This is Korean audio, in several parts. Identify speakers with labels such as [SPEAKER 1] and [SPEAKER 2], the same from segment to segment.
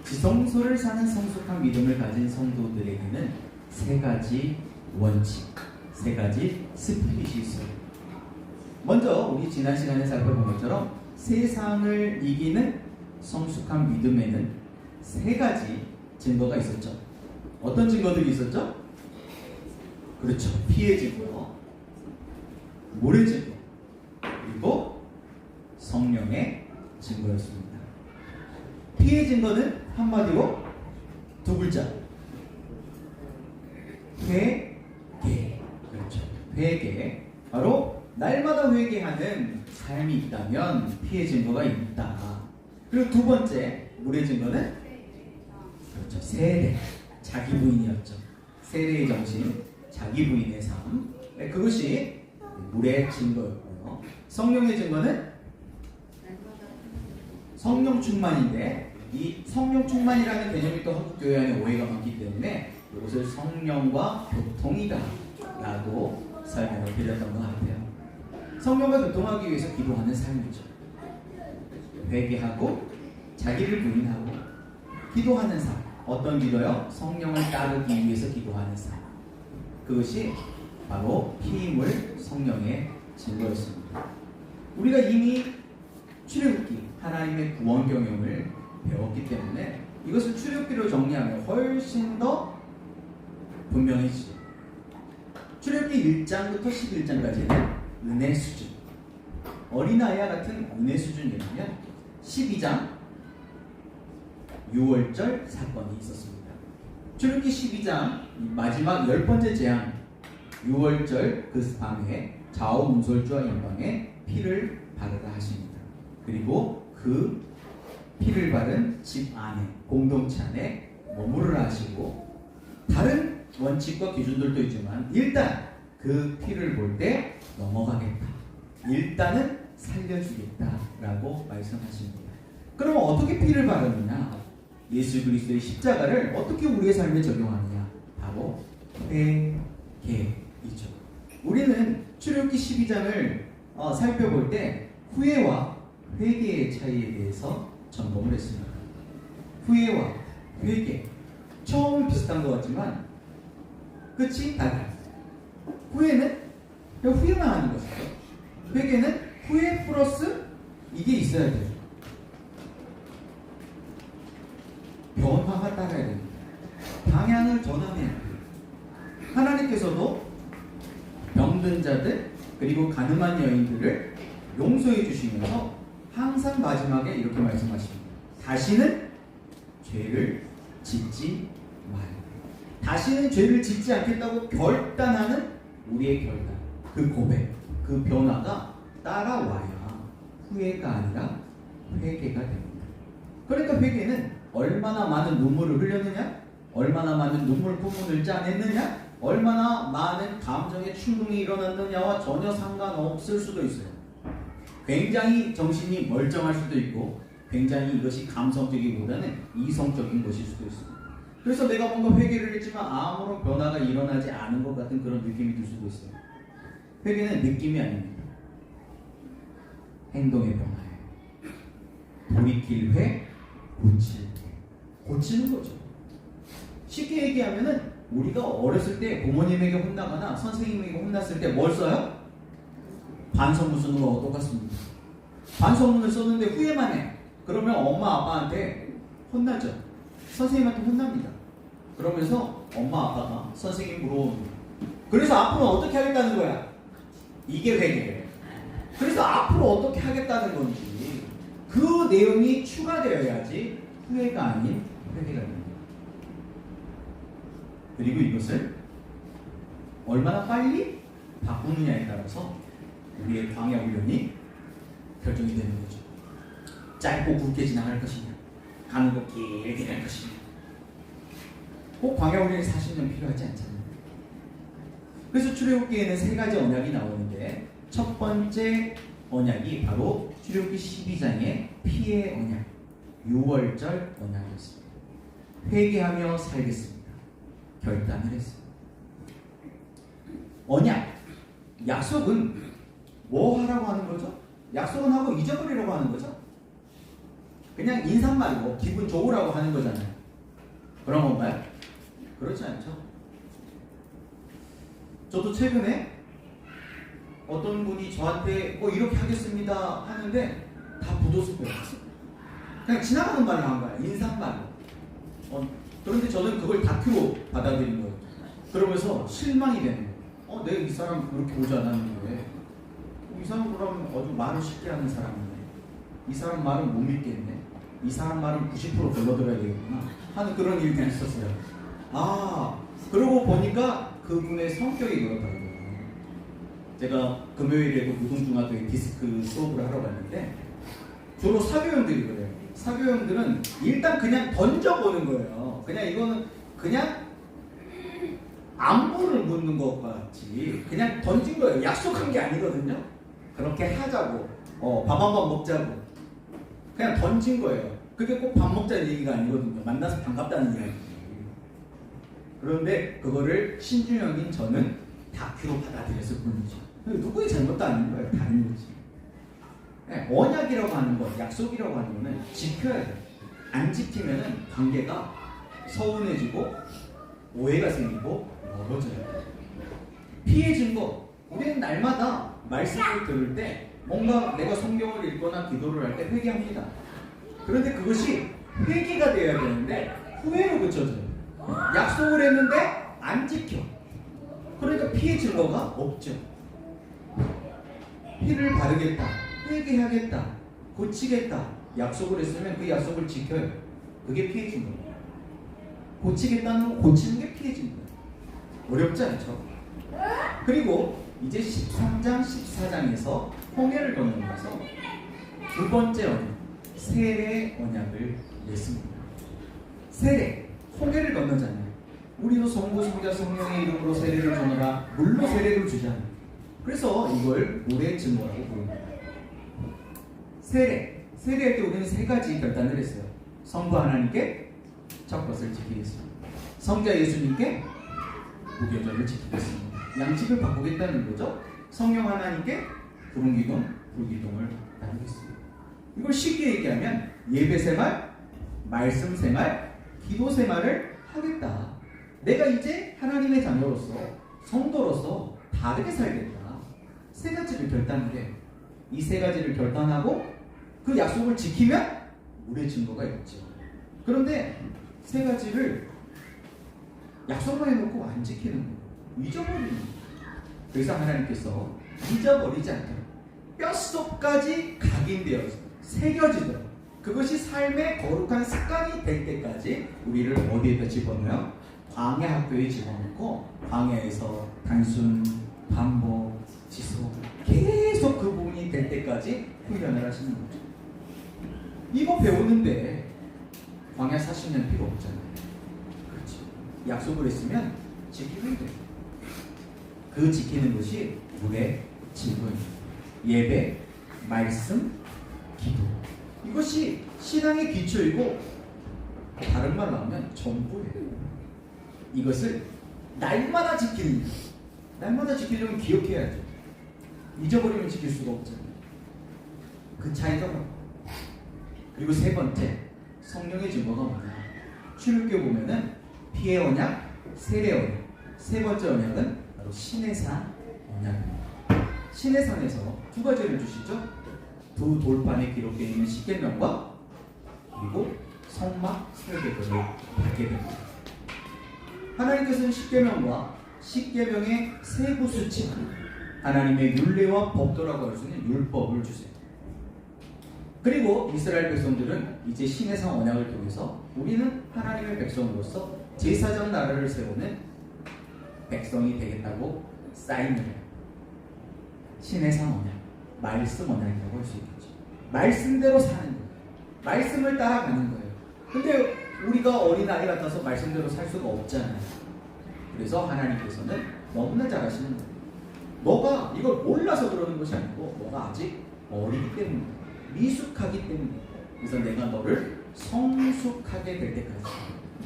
[SPEAKER 1] 지성소를 사는 성숙한 믿음을 가진 성도들에게는 세 가지 원칙, 세 가지 스피릿이 있어요. 먼저 우리 지난 시간에 살펴본 것처럼 세상을 이기는 성숙한 믿음에는 세 가지 증거가 있었죠. 어떤 증거들이 있었죠? 그렇죠. 피의 증거, 물의 증거, 그리고 성령의 증거였습니다. 피의 증거는 한마디로 두 글자. 회개. 그렇죠. 회개. 바로 날마다 회개하는 삶이 있다면 피의 증거가 있다. 그리고 두 번째 물의 증거는 그렇죠. 세례. 자기 부인이었죠. 세례의 정신, 자기 부인의 삶. 그것이 물의 증거였고요. 성령의 증거는 성령 충만인데, 이 성령 충만이라는 개념이 또 한국교회 안에 오해가 많기 때문에 이것을 성령과 교통이다 라고 설명을 드렸던 것 같아요. 성령과 교통하기 위해서 기도하는 삶이죠. 회개하고 자기를 부인하고 기도하는 삶. 어떤 기도요? 성령을 따르기 위해서 기도하는 삶. 그것이 바로 피임을 성령의 증거였습니다. 우리가 이미 출애굽기, 하나님의 구원 경영을 배웠기 때문에 이것을 출애굽기로 정리하면 훨씬 더 분명해지죠. 출애굽기 1장부터 11장까지는 은혜 수준, 어린아이와 같은 은혜 수준이라면 12장 6월절 사건이 있었습니다. 출애굽기 12장 마지막 10번째 재앙, 6월절 그 밤에 좌우문설주와 인방에 피를 바르라 하십니다. 그리고 그 피를 바른 집 안에, 공동체 안에 머무르라 하시고, 다른 원칙과 기준들도 있지만 일단 그 피를 볼 때 넘어가겠다, 일단은 살려주겠다라고 말씀하십니다. 그러면 어떻게 피를 바르느냐? 예수 그리스도의 십자가를 어떻게 우리의 삶에 적용하느냐? 바로 회개이죠. 우리는 출애굽기 12장을 살펴볼 때 후회와 회개의 차이에 대해서 점검을 했습니다. 후회와 회개, 처음은 비슷한 것 같지만 끝이 달라요. 후회는 그냥 후회만 하는 것이죠. 회개는 후회 플러스 이게 있어야 돼요. 변화가 따라야 됩니다. 방향을 전환해야 돼요. 하나님께서도 병든 자들 그리고 가늠한 여인들을 용서해 주시면서 항상 마지막에 이렇게 말씀하십니다. 다시는 죄를 짓지 말고. 다시는 죄를 짓지 않겠다고 결단하는 우리의 결단, 그 고백, 그 변화가 따라와야 후회가 아니라 회개가 됩니다. 그러니까 회개는 얼마나 많은 눈물을 흘렸느냐, 얼마나 많은 눈물 부분을 짜냈느냐, 얼마나 많은 감정의 충동이 일어났느냐와 전혀 상관없을 수도 있어요. 굉장히 정신이 멀쩡할 수도 있고, 굉장히 이것이 감성적이보다는 이성적인 것일 수도 있습니다. 그래서 내가 뭔가 회개를 했지만 아무런 변화가 일어나지 않은 것 같은 그런 느낌이 들 수도 있어요. 회개는 느낌이 아닙니다. 행동의 변화예요. 돌이킬 회, 고칠 회. 고치는 거죠. 쉽게 얘기하면은 우리가 어렸을 때 부모님에게 혼나거나 선생님에게 혼났을 때 뭘 써요? 반성문 쓰는 거하고 똑같습니다. 반성문을 썼는데 후회만 해. 그러면 엄마 아빠한테 혼나죠. 선생님한테 혼납니다. 그러면서 엄마 아빠가 선생님 물어봅니다. 그래서 앞으로 어떻게 하겠다는 거야? 이게 회개예요. 그래서 앞으로 어떻게 하겠다는 건지 그 내용이 추가되어야지 후회가 아닌 회개가 됩니다. 그리고 이것을 얼마나 빨리 바꾸느냐에 따라서 우리의 광야 훈련이 결정이 되는 거죠. 짧고 굵게 지나갈 것이냐, 가는 거 길게 갈 것이냐. 꼭 광야 훈련이 40년 필요하지 않잖아요. 그래서 출애굽기에는 세 가지 언약이 나오는데 첫 번째 언약이 바로 출애굽기 12장의 피의 언약, 6월절 언약이었습니다. 회개하며 살겠습니다. 결단을 했습니다. 언약, 약속은 뭐 하라고 하는 거죠? 약속은 하고 잊어버리라고 하는 거죠? 그냥 인사말로 기분 좋으라고 하는 거잖아요. 그런 건가요? 그렇지 않죠. 저도 최근에 어떤 분이 저한테 이렇게 하겠습니다 하는데 다 부도스고요. 그냥 지나가는 말로 한 거야. 인사말로. 그런데 저는 그걸 다큐로 받아들인 거예요. 그러면서 실망이 되는 거예요. 내가 이 사람 그렇게 보지 않았는데 이 사람 그러면 아주 말을 쉽게 하는 사람이네. 이 사람 말은 못 믿겠네. 이 사람 말은 90% 걸러들어야 되겠구나 하는 그런 일들이 있었어요. 그러고 보니까 그분의 성격이 그렇더라고요. 제가 금요일에도 무동중학교에 디스크 수업을 하러 갔는데 주로 사교형들이 그래요. 사교형들은 일단 그냥 던져보는 거예요. 그냥 이거는 그냥 안부를 묻는 것 같이 그냥 던진 거예요. 약속한 게 아니거든요. 그렇게 하자고, 밥 한 번 먹자고 그냥 던진 거예요. 그게 꼭 밥 먹자는 얘기가 아니거든요. 만나서 반갑다는 이야기. 그런데 그거를 신중형인 저는 다큐로 받아들였을 뿐이죠. 누구의 잘못도 아닌 거예요. 다른 거지. 언약이라고 하는 것, 약속이라고 하는 거는 지켜야 돼요. 안 지키면은 관계가 서운해지고 오해가 생기고 멀어져요. 피해진 거, 우리는 날마다 말씀을 들을 때 뭔가 내가 성경을 읽거나 기도를 할 때 회개합니다. 그런데 그것이 회개가 되어야 되는데 후회로 그쳐져요. 약속을 했는데 안 지켜. 그러니까 피해진 거가 없죠. 피를 바르겠다, 회개하겠다, 고치겠다 약속을 했으면 그 약속을 지켜요. 그게 피해진 거예요. 고치겠다는 건 고치는 게 피해진 거예요. 어렵지 않죠? 그리고 이제 13장, 14장에서 홍해를 건너면서 두 번째 언약, 세례 언약을 냈습니다. 세례, 홍해를 건너잖아요. 우리도 성부, 성자, 성령의 이름으로 세례를 주노라. 물로 세례를 주잖아요. 그래서 이걸 물의 증거라고 부릅니다. 세례할 때 우리는 세 가지 결단을 했어요. 성부 하나님께 첫 것을 지키겠습니다. 성자 예수님께 무교절을 지키겠습니다. 양식을 바꾸겠다는 거죠. 성령 하나님께 구름기둥, 불기둥을 나누겠습니다. 이걸 쉽게 얘기하면 예배생활, 말씀생활, 기도생활을 하겠다. 내가 이제 하나님의 자녀로서, 성도로서 다르게 살겠다. 세 가지를 결단해. 이 세 가지를 결단하고 그 약속을 지키면 우리의 증거가 있죠. 그런데 세 가지를 약속만 해놓고 안 지키는 거예요. 잊어버리는 거예요. 그래서 하나님께서 잊어버리지 않도록 뼛속까지 각인되어서 새겨지도록 그것이 삶의 거룩한 습관이 될 때까지 우리를 어디에다 집어넣어요? 광야 학교에 집어넣고 광야에서 단순, 반복, 지속 계속 그 부분이 될 때까지 훈련을 하시는 거죠. 이거 배우는데 광야 40년 필요 없잖아요. 그렇지. 약속을 했으면 지키면 돼요. 그 지키는 것이 우리의 질문이에요. 예배, 말씀, 기도. 이것이 신앙의 기초이고 다른 말로 하면 전부예요. 이것을 날마다 지키는 거예요. 날마다 지키려면 기억해야죠. 잊어버리면 지킬 수가 없잖아요. 그 차이가 뭐. 그리고 세 번째, 성령의 증거가 뭐냐. 출애굽기에 보면은 피의 언약, 세례 언약. 세 번째 언약은 바로 시내산 언약입니다. 시내산에서 두 가지를 주시죠. 두 돌판에 기록되어 있는 십계명과 그리고 성막 설계도를 받게 됩니다. 하나님께서는 십계명과 십계명의 세부 수칙, 하나님의 율례와 법도라고 할 수 있는 율법을 주세요. 그리고 이스라엘 백성들은 이제 시내산 언약을 통해서 우리는 하나님의 백성으로서 제사장 나라를 세우는 백성이 되겠다고 사인을 해요. 시내산 언약, 말씀 언약이라고 할 수 있겠죠. 말씀대로 사는 거예요. 말씀을 따라가는 거예요. 근데 우리가 어린아이 같아서 말씀대로 살 수가 없잖아요. 그래서 하나님께서는 너무나 잘하시는 거예요. 너가 이걸 몰라서 그러는 것이 아니고 너가 아직 어리기 때문에, 미숙하기 때문에. 그래서 내가 너를 성숙하게 될 때까지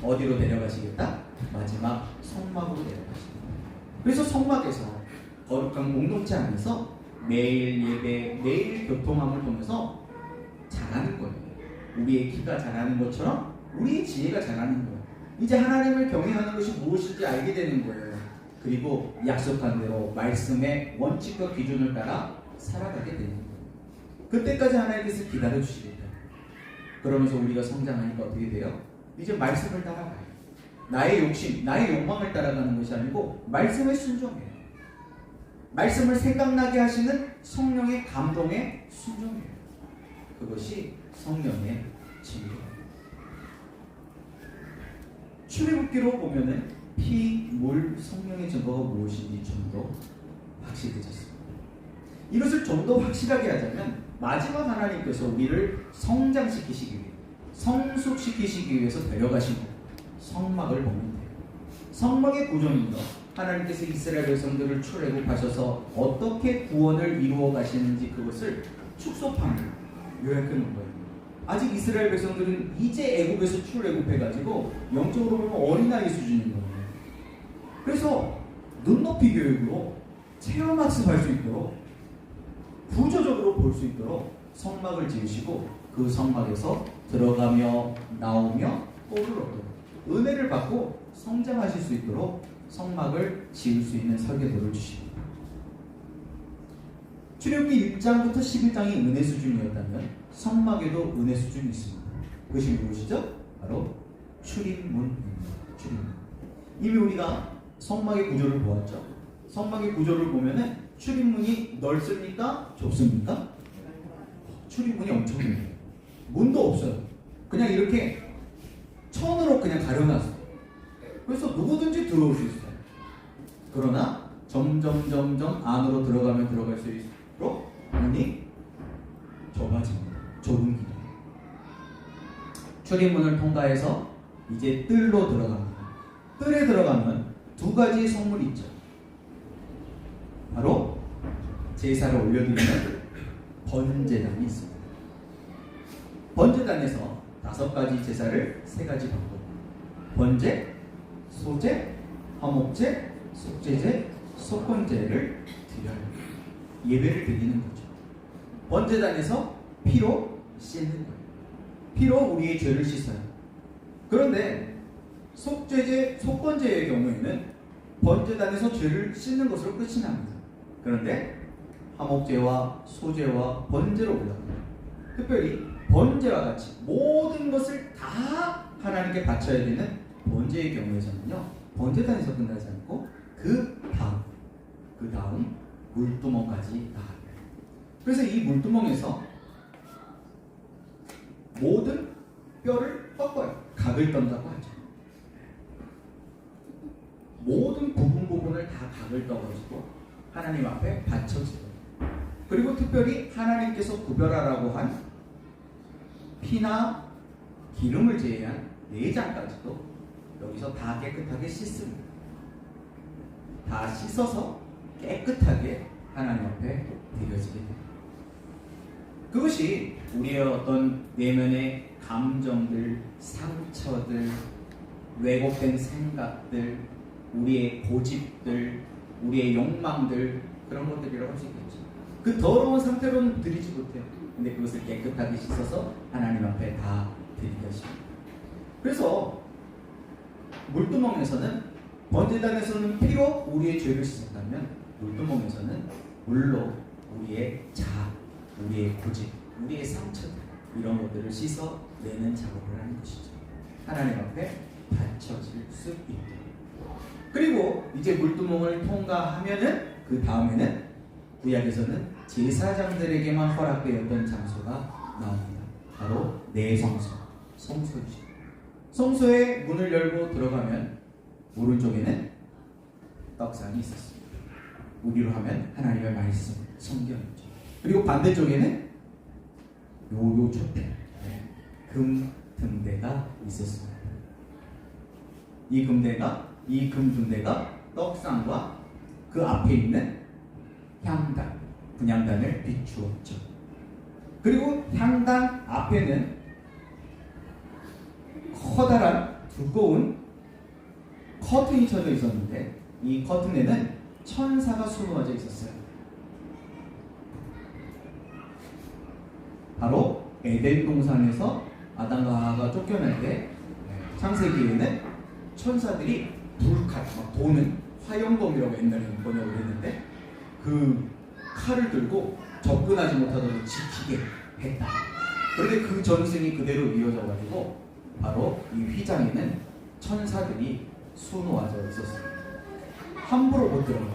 [SPEAKER 1] 어디로 데려가시겠다? 마지막 성막으로 데려가시겠다. 그래서 성막에서 거룩한 공동체 안에서 매일 예배, 매일 교통함을 통해서 자라는 거예요. 우리의 키가 자라는 것처럼 우리의 지혜가 자라는 거예요. 이제 하나님을 경외하는 것이 무엇인지 알게 되는 거예요. 그리고 약속한 대로 말씀의 원칙과 기준을 따라 살아가게 되는 거예요. 그때까지 하나님께서 기다려 주시겠다. 그러면서 우리가 성장하니까 어떻게 돼요? 이제 말씀을 따라가요. 나의 욕심, 나의 욕망을 따라가는 것이 아니고 말씀에 순종해요. 말씀을 생각나게 하시는 성령의 감동에 순종해요. 그것이 성령의 진리예요. 출애굽기로 보면은 피, 물, 성령의 증거가 무엇인지 좀 더 확실해졌습니다. 이것을 좀 더 확실하게 하자면 마지막 하나님께서 우리를 성장시키시기 위해, 성숙시키시기 위해서 데려가신 거예요. 성막을 보면 돼요. 성막의 구조는요, 하나님께서 이스라엘 백성들을 출애굽하셔서 어떻게 구원을 이루어 가시는지 그것을 축소판으로 요약해 놓은 거예요. 아직 이스라엘 백성들은 이제 애굽에서 출애굽해가지고 영적으로 보면 어린아이 수준인 거예요. 그래서 눈높이 교육으로 체험학습할 수 있도록 구조적으로 볼 수 있도록 성막을 지으시고 그 성막에서 들어가며 나오며 꼴을 얻도록 은혜를 받고 성장하실 수 있도록 성막을 지을 수 있는 설계도를 주십니다. 출애굽기 1장부터 11장이 은혜 수준이었다면 성막에도 은혜 수준이 있습니다. 그것이 무엇이죠? 바로 출입문입니다. 출입문. 이미 우리가 성막의 구조를 보았죠. 성막의 구조를 보면은 출입문이 넓습니까? 좁습니까? 출입문이 엄청 넓어요. 문도 없어요. 그냥 이렇게 천으로 그냥 가려놨어요. 그래서 누구든지 들어올 수 있어요. 그러나 점점 안으로 들어가면 들어갈수록 문이 좁아집니다. 좁은 길이에요. 출입문을 통과해서 이제 뜰로 들어갑니다. 뜰에 들어가면 두 가지의 성물이 있죠. 바로 제사를 올려드리는 번제단이 있습니다. 번제단에서 5가지 제사를 3가지 받고 번제, 소제, 화목제, 속제제, 속건제를 드려요. 예배를 드리는 거죠. 번제단에서 피로 씻는 거예요. 피로 우리의 죄를 씻어요. 그런데 속제제, 속건제의 경우에는 번제단에서 죄를 씻는 것으로 끝이 납니다. 그런데 화목제와 소제와 번제로 올라갑니다. 특별히 번제와 같이 모든 것을 다 하나님께 바쳐야 되는 번제의 경우에서는요, 번제단에서 끝나지 않고 그 다음 물두멍까지 나가요. 그래서 이 물두멍에서 모든 뼈를 꺾어요. 각을 떤다고 하죠. 모든 부분을 다 각을 떠가지고 하나님 앞에 바쳐지고, 그리고 특별히 하나님께서 구별하라고 한 피나 기름을 제외한 내장까지도 여기서 다 깨끗하게 씻습니다. 다 씻어서 깨끗하게 하나님 앞에 드려지게 됩니다. 그것이 우리의 어떤 내면의 감정들, 상처들, 왜곡된 생각들, 우리의 고집들, 우리의 욕망들, 그런 것들이라고 할 수 있겠죠. 그 더러운 상태로는 드리지 못해요. 근데 그것을 깨끗하게 씻어서 하나님 앞에 다 드리게 하십니다. 그래서 물두멍에서는, 번제단에서는 피로 우리의 죄를 씻었다면 물두멍에서는 물로 우리의 자아, 우리의 고집, 우리의 상처들, 이런 것들을 씻어내는 작업을 하는 것이죠. 하나님 앞에 바쳐질 수 있도록. 그리고 이제 물두멍을 통과하면은 그 다음에는 구약에서는 제사장들에게만 허락되었던 장소가 나옵니다. 바로 내성소, 성소이죠. 성소의 문을 열고 들어가면 오른쪽에는 떡상이 있었습니다. 우리로 하면 하나님의 말씀, 성경이죠. 그리고 반대쪽에는 요초대, 금 등대가 있었습니다. 이 금 등대가 떡상과 그 앞에 있는 향단, 분향단을 비추었죠. 그리고 향단 앞에는 커다란 두꺼운 커튼이 쳐져 있었는데 이 커튼에는 천사가 수놓아져 있었어요. 바로 에덴 동산에서 아담과 하와가 쫓겨날 때 창세기에는 천사들이 불칼, 막 도는 화영검이라고 옛날에 번역을 했는데 그 칼을 들고 접근하지 못하도록 지키게 했다. 그런데 그 전승이 그대로 이어져가지고 바로 이 휘장에는 천사들이 수놓아져 있었습니다. 함부로 못 들어가.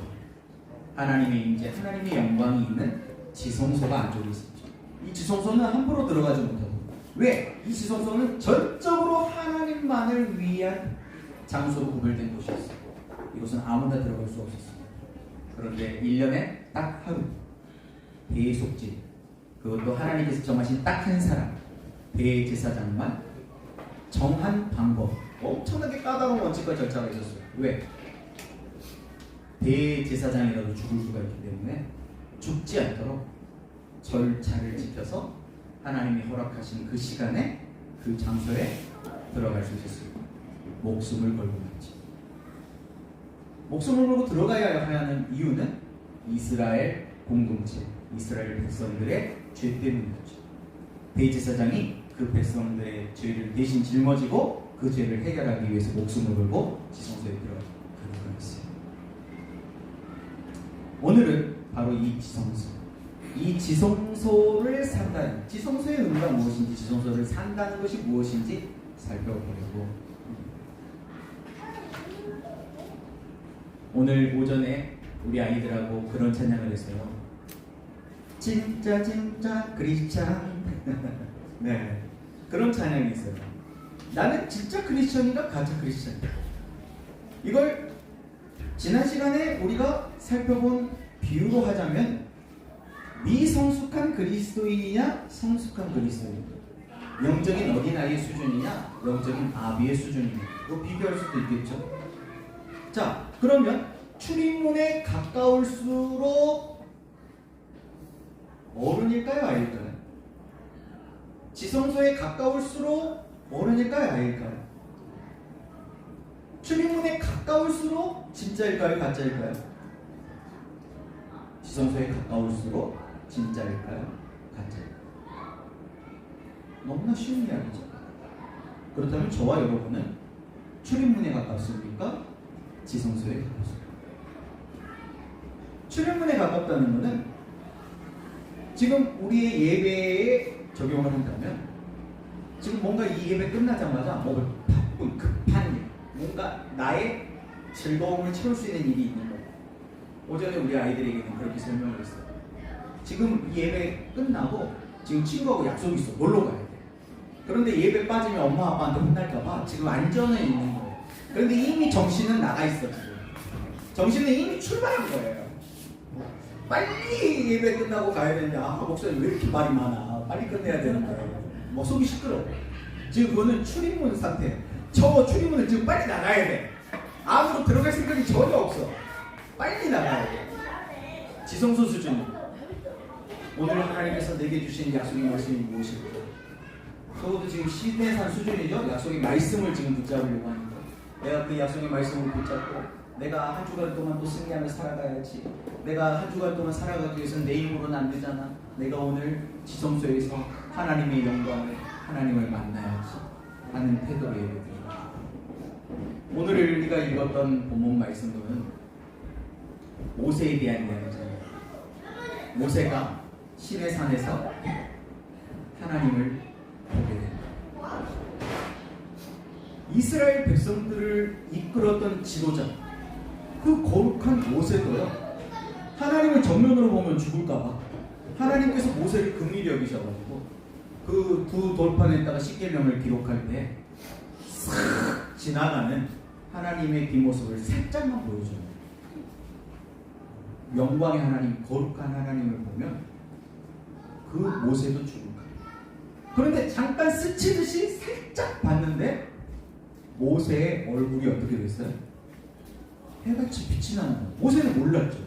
[SPEAKER 1] 하나님의 임재, 하나님의 영광이 있는 지성소가 안쪽에 있었죠. 이 지성소는 함부로 들어가지 못하고, 왜? 이 지성소는 전적으로 하나님만을 위한 장소로 구별된 곳이었어요. 이곳은 아무나 들어갈 수 없었습니다. 그런데 1년에 딱 하루 대속제, 그것도 하나님께서 정하신 딱 한 사람, 대제사장만 정한 방법, 엄청나게 까다로운 원칙과 절차가 있었어요. 왜? 대제사장이라도 죽을 수가 있기 때문에 죽지 않도록 절차를 지켜서 하나님이 허락하신 그 시간에 그 장소에 들어갈 수 있었습니다. 목숨을 걸고 말이죠. 목숨을 걸고 들어가야 하는 이유는 이스라엘 공동체, 이스라엘 백성들의 죄 때문이었죠. 대제사장이 그 백성들의 죄를 대신 짊어지고 그 죄를 해결하기 위해서 목숨을 걸고 지성소에 들어가는 거였어요. 오늘은 바로 이 지성소, 이 지성소를 산다는, 지성소의 의미가 무엇인지, 지성소를 산다는 것이 무엇인지 살펴보려고. 오늘 오전에 우리 아이들하고 그런 찬양을 했어요. 진짜 크리스찬. 네, 그런 찬양이 있어요. 나는 진짜 크리스찬인가 가짜 크리스찬인가. 이걸 지난 시간에 우리가 살펴본 비유로 하자면 미성숙한 그리스도인이냐 성숙한 그리스도인, 영적인 어린아이의 수준이냐 영적인 아비의 수준이냐, 이거 비교할 수도 있겠죠. 자, 그러면 출입문에 가까울수록 어른일까요 아이일까요? 지성소에 가까울수록 어른일까요 아이일까요? 출입문에 가까울수록 진짜일까요 가짜일까요? 지성소에 가까울수록 진짜일까요 가짜일까요? 너무나 쉬운 이야기죠. 그렇다면 저와 여러분은 출입문에 가깝습니까? 지성소에 가깝습니까? 출입문에 가깝다는 것은 지금 우리의 예배에 적용을 한다면 지금 뭔가 이 예배 끝나자마자 뭔가 바쁜 급한 일, 뭔가 나의 즐거움을 채울 수 있는 일이 있는 거예요. 오전에 우리 아이들에게는 그렇게 설명을 했어요. 지금 이 예배 끝나고 지금 친구하고 약속이 있어. 놀러 가야 돼. 그런데 예배 빠지면 엄마 아빠한테 혼날까봐 지금 안전에 있는 거예요. 그런데 이미 정신은 나가 있어. 지금 정신은 이미 출발한 거예요. 빨리 예배 끝나고 가야 되는데, 아, 목사님 왜 이렇게 말이 많아, 빨리 끝내야 되는 거예요. 뭐 속이 시끄러워. 지금 그거는 출입문 상태. 저 출입문을 지금 빨리 나가야 돼. 아무도 들어갈 생각이 전혀 없어. 빨리 나가야 돼. 지성소 수준입니다. 오늘 하나님께서 내게 주신 약속의 말씀이 무엇일까? 적어도 지금 시내산 수준이죠. 약속의 말씀을 지금 붙잡으려고 하는 거예요. 내가 그 약속의 말씀을 붙잡고 내가 한 주간 동안 또 승리하며 살아가야지. 내가 한 주간 동안 살아가기 위해서는 내 힘으로는 안 되잖아. 내가 오늘 지성소에서 하나님의 영광을, 하나님을 만나야지 하는 태도로 예배드립니다. 오늘 우리가 읽었던 본문 말씀은 모세에 대한 이야기잖아요. 모세가 시내산에서 하나님을 보게 됩니다. 이스라엘 백성들을 이끌었던 지도자, 그 거룩한 모세도요, 하나님을 정면으로 보면 죽을까봐 하나님께서 모세를 긍휼히 여기셔가지고 그 두 돌판에다가 십계명을 기록할 때 싹 지나가는 하나님의 뒷모습을 살짝만 보여줘요. 영광의 하나님, 거룩한 하나님을 보면 그 모세도 죽을까. 그런데 잠깐 스치듯이 살짝 봤는데 모세의 얼굴이 어떻게 됐어요? 해같이 빛이 나는 거예요. 모세는 몰랐죠.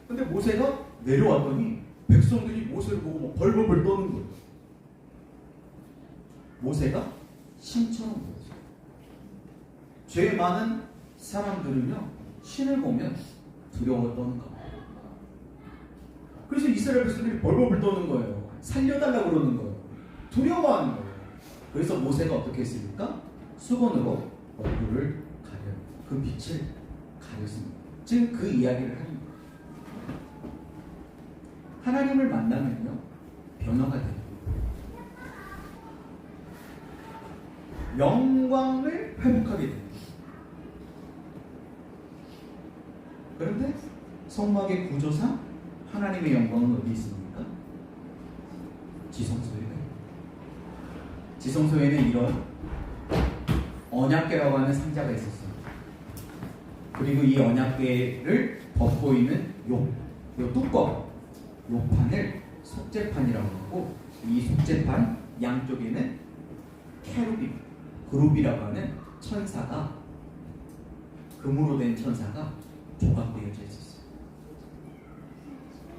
[SPEAKER 1] 근데 모세가 내려왔더니 백성들이 모세를 보고 막 벌벌벌 떠는 거예요. 모세가 신처럼 보였어요. 죄 많은 사람들은요, 신을 보면 두려워 떠는 겁니다. 그래서 이스라엘 백성들이 벌벌벌 떠는 거예요. 살려달라고 그러는 거예요. 두려워하는 거예요. 그래서 모세가 어떻게 했습니까? 수건으로 얼굴을 가려요. 그 빛을 가렸습니다. 지금 그 이야기를 합니다. 하나님을 만나면요, 변화가 돼요. 영광을 회복하게 됩니다. 그런데 성막의 구조상 하나님의 영광은 어디 있습니까? 지성소에. 지성소에는 이런 언약궤라고 하는 상자가 있었어요. 그리고 이 언약궤를 덮고 있는 요 뚜껑, 요 판을 속죄판이라고 하고, 이 속죄판 양쪽에는 케루빔, 그룹이라고 하는 천사가, 금으로 된 천사가 조각되어져 있었어요.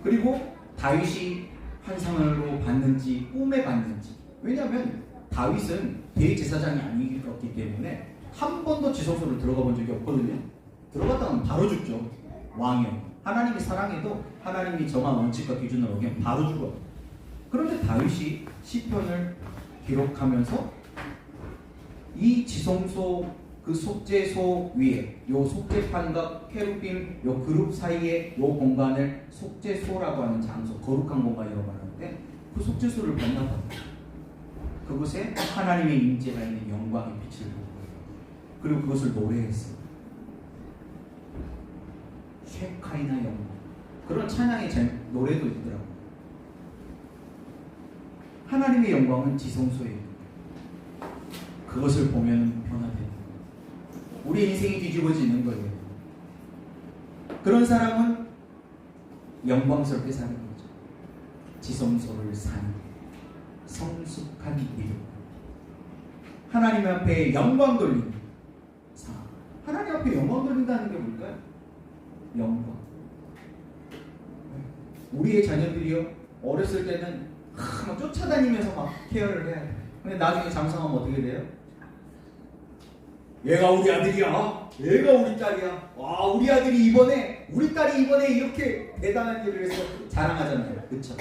[SPEAKER 1] 그리고 다윗이 환상으로 봤는지 꿈에 봤는지, 왜냐하면 다윗은 대제사장이 아니었기 때문에 한 번도 지성소를 들어가 본 적이 없거든요. 들어갔다면 바로 죽죠. 왕이요. 하나님이 사랑해도 하나님이 정한 원칙과 기준을 어기면 바로 죽어요. 그런데 다윗이 시편을 기록하면서 이 지성소, 그 속죄소 위에 요 속죄판과 케루빔 요 그룹 사이에 요 공간을 속죄소라고 하는 장소, 거룩한 공간이라고 하는데, 그 속죄소를 만나봐요. 그곳에 하나님의 임재가 있는 영광의 빛을 보고, 그리고 그것을 노래했어요. 쉐카이나 영광, 그런 찬양의 노래도 있더라고요. 하나님의 영광은 지성소에 있는데 그것을 보면 변화되는 거예요. 우리 인생이 뒤집어지는 거예요. 그런 사람은 영광스럽게 사는 거죠. 지성소를 사는 성숙한 믿음, 하나님 앞에 영광 돌리는 삶. 하나님 앞에 영광 돌린다는 게 뭘까요? 영광. 우리의 자녀들이요, 어렸을 때는 막 쫓아다니면서 막 케어를 해야 돼. 근데 나중에 장성하면 어떻게 돼요? 얘가 우리 아들이야, 얘가 우리 딸이야, 와, 우리 아들이 이번에, 우리 딸이 이번에 이렇게 대단한 일을 해서 자랑하잖아요. 그쵸?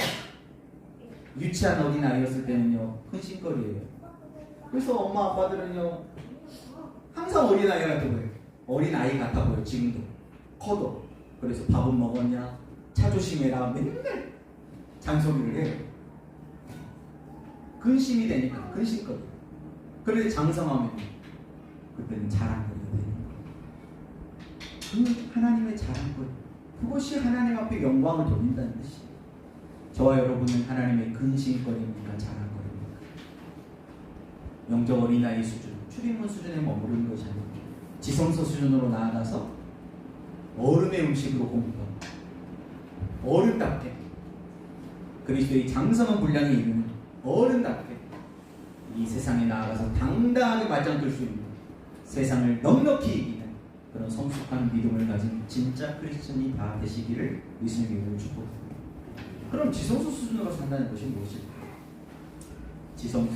[SPEAKER 1] 유치한 어린아이였을 때는요, 큰신거리예요. 그래서 엄마 아빠들은요, 항상 어린아이 같아 보여요. 어린아이 같아 보여요. 지금도 커도. 그래서 밥은 먹었냐, 차 조심해라, 맨날 잔소리를 해요. 근심이 되니까, 근심거리. 그런데 장성하면 그때는 자랑거리가 되는 거예요. 그 하나님의 자랑거리, 그것이 하나님 앞에 영광을 돌린다는 뜻이에요. 저와 여러분은 하나님의 근심거리입니까, 자랑거리입니까? 영적 어린아이 수준, 출입문 수준에 머무르는 것이 아니고 지성소 수준으로 나아가서 어른의 음식으로 공부하고 어른답게 그리스도의 장성한 분량에 이르는 어른답게 이 세상에 나아가서 당당하게 맞짱 뜰 수 있는, 세상을 넉넉히 이기는 그런 성숙한 믿음을 가진 진짜 크리스천이 다 되시기를 예수님의 이름으로 축복합니다. 그럼 지성소 수준으로 산다는 것이 무엇일까요? 지성소,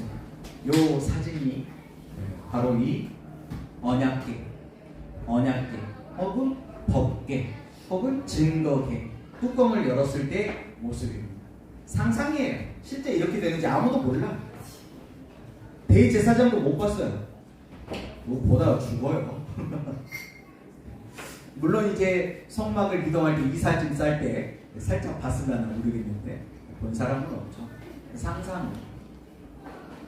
[SPEAKER 1] 요 사진이 바로 이 언약궤 혹은 법궤 혹은 증거궤, 뚜껑을 열었을 때 모습입니다. 상상이에요. 실제 이렇게 되는지 아무도 몰라. 대제사장도 못 봤어요. 못 보다가 죽어요. 물론 이제 성막을 기동할 때 이사짐 쌀 때 살짝 봤으려나 모르겠는데 본 사람은 없죠. 상상.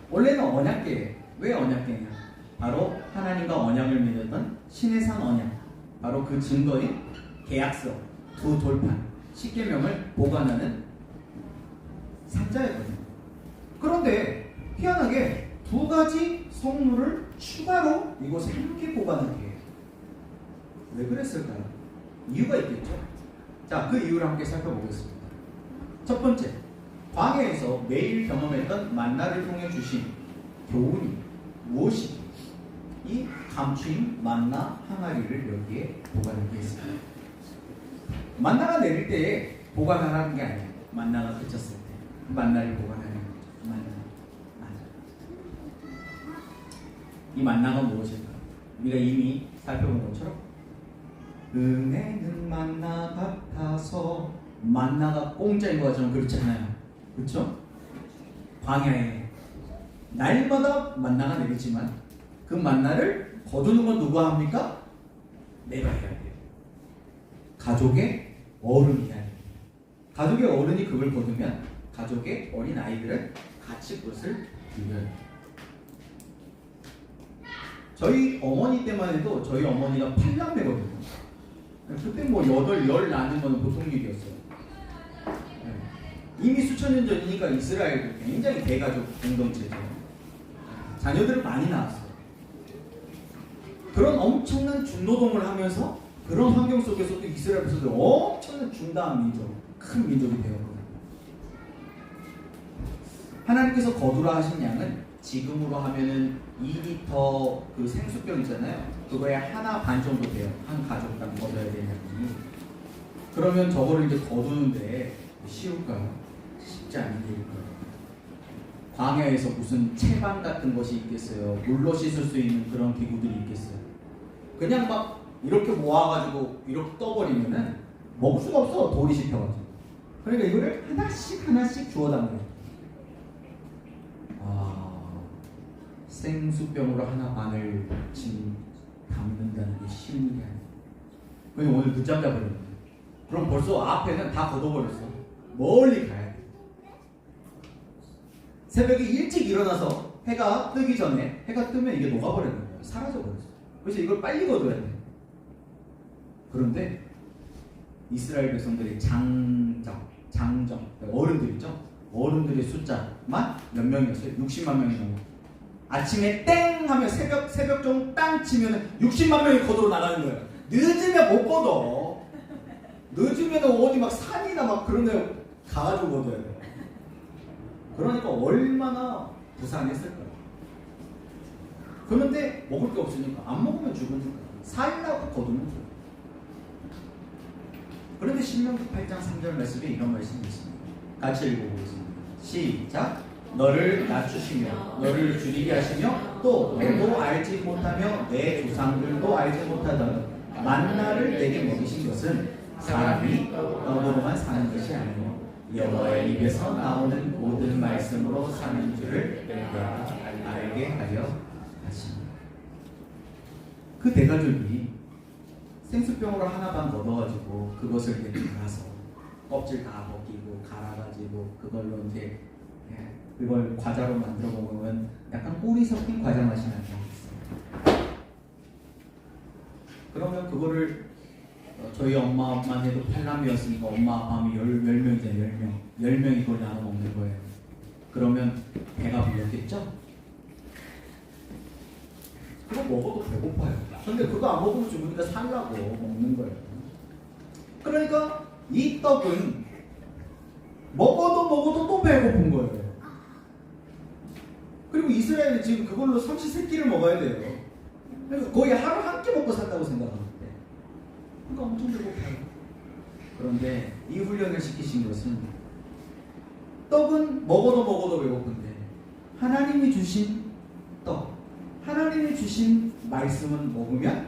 [SPEAKER 1] 원래는 언약궤예요. 왜 언약궤냐? 바로 하나님과 언약을 맺었던 시내산 언약, 바로 그 증거인 계약서 두 돌판, 십계명을 보관하는 상자였거든요. 그런데 희한하게 두 가지 성물을 추가로 이곳에 함께 보관하게 해요. 왜 그랬을까요? 이유가 있겠죠. 자, 그 이유를 함께 살펴보겠습니다. 첫 번째, 광야에서 매일 경험했던 만나를 통해 주신 교훈이 무엇이? 이 감추인 만나 항아리를 여기에 보관하게 했습니다. 만나가 내릴 때에 보관하라는 게 아니에요. 만나가 그쳤을 때 만나를 보관하는 거죠. 만나. 이 만나가 무엇일까? 우리가 이미 살펴본 것처럼 은혜는 만나 같아서, 만나가 공짜인 것처럼 그렇잖아요. 그렇죠? 광야에 날마다 만나가 내리지만 그 만나를 거두는 건 누가 합니까? 내가 해야 돼요. 가족의 어른이 해야 돼요. 가족의 어른이 그걸 거두면 가족의 어린 아이들은 같이 그것을 누려요. 저희 어머니 때만 해도 저희 어머니가 8남매거든요. 그때 뭐 8, 10 낳는 건 보통 일이었어요. 이미 수천 년 전이니까 이스라엘도 굉장히 대가족 공동체죠. 자녀들을 많이 낳았어요. 그런 엄청난 중노동을 하면서 그런 환경 속에서도 이스라엘에서도 엄청난 중다한 민족, 큰 민족이 되었거든요. 하나님께서 거두라 하신 양은 지금으로 하면은 2리터 그 생수병 있잖아요. 그거에 하나 반 정도 돼요. 한 가족당 거둬야 되는 양이. 그러면 저거를 이제 거두는데 쉬울까요? 쉽지 않은 일일까요? 광야에서 무슨 채반 같은 것이 있겠어요? 물로 씻을 수 있는 그런 기구들이 있겠어요? 그냥 막 이렇게 모아가지고 이렇게 떠버리면은 먹을 수가 없어. 돌이 씹혀가지고. 그러니까 이거를 하나씩 하나씩 주워 담아요. 생수병으로 하나 반을 지금 담는다는 게 쉬운 일이 아니에요. 그냥 오늘 늦잠 자버렸는데 그럼 벌써 앞에는 다 걷어버렸어. 멀리 가야 돼. 새벽에 일찍 일어나서 해가 뜨기 전에 해가 뜨면 이게 녹아버리는 거예요. 사라져버렸어. 그래서 이걸 빨리 거둬야 돼. 그런데 이스라엘 백성들이 장정 어른들이죠. 어른들의 숫자만 몇 명이었어요? 60만 명이 넘어. 아침에 땡 하면 새벽 좀 땅 치면 60만 명이 거두러 나가는 거예요. 늦으면 못 거둬. 늦으면 어디 막 산이나 막 그런 데 가가지고 거둬야 돼요. 그러니까 얼마나 부산했을까요? 그런데 먹을 게 없으니까 안 먹으면 죽으니까 살라고 거두는 거예요. 그런데 신명기 8장 3절 말씀에 이런 말씀이 있습니다. 같이 읽어보겠습니다. 시작. 너를 낮추시며 너를 줄이게 하시며 또 너도 알지 못하며 내 조상들도 알지 못하던 만나를 내게 먹이신 것은 사람이 떡으로만 사는 것이 아니요 여호와의 입에서 나오는 모든 말씀으로 사는 줄을 내가 알게 하려 하십니다. 그 대가족이 생수병으로 하나 반 걷어가지고 그것을 이렇게 갈아서 껍질 다 벗기고 갈아가지고 그걸로 이제 그걸 과자로 만들어 먹으면 약간 꿀이 섞인 과자 맛이 나게 있어요. 그러면 그거를 저희 엄마만 해도 8남이었으니까 엄마 아빠 하면 10명이잖아요. 10명이 그걸 나눠 먹는 거예요. 그러면 배가 불렀겠죠? 그거 먹어도 배고파요. 근데 그거 안 먹으면 죽으니까 살라고 먹는 거예요. 그러니까 이 떡은 먹어도 또 배고픈 거예요. 그리고 이스라엘은 지금 그걸로 삼시세끼를 먹어야 돼요. 그래서 거의 하루 한 끼 먹고 산다고 생각하는데 그러니까 엄청 배고파요. 그런데 이 훈련을 시키신 것은 떡은 먹어도 배고픈데 하나님이 주신 떡, 하나님이 주신 말씀은 먹으면